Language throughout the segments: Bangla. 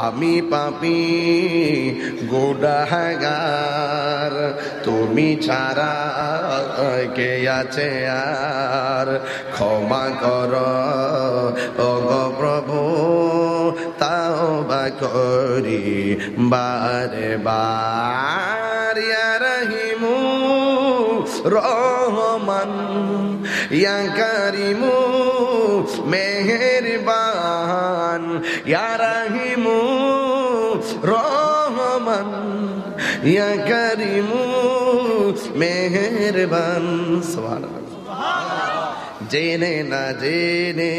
আমি পাপী গুনাহগার, তুমি ছাড়া কে আছে আর, ক্ষমা করো ওগো প্রভু, তাওবা করি বারে বার। ইয়া রহিমু রহমান, ইয়া কারিমু মেহেরবান, ইয়া রহিমু রহমান, ইয়া কারিমু মেহেরবান। সুবহানাল্লাহ। জেনে না জেনে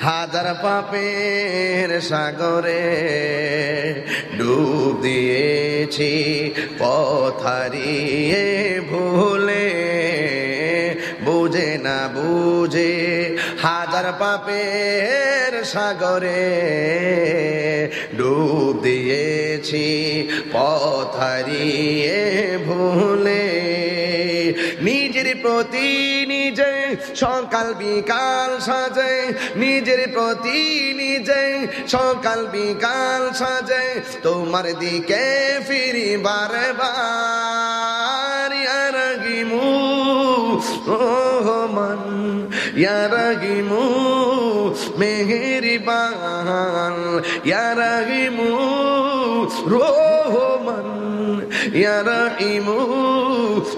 হাজার পাপের সাগরে ডুব দিয়েছি পথ হারিয়ে ভুলে, বুঝে না বুঝে হাজার পাপের সাগরে ডুব দিয়েছি পথ হারিয়ে ভুলে। নিজের প্রতি নিজে সকাল বিকাল সাজে, নিজের প্রতি নিজে সকাল বিকাল সাজে, তোমার দিকে ফিরি বারে বার। ইয়া রহিমু রহমান, ইয়া রহিমু মেহেরবান, ইয়া রহিমু রহমান, ইয়া রহিমু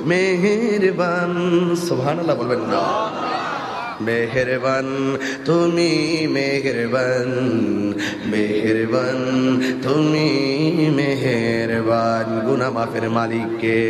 মেহেরবান। সুবহানাল্লাহ বলবেন না? মেহেরবান তুমি মেহেরবান, মেহেরবান তুমি মেহেরবান। গুনাহ মাফের মালিক কে?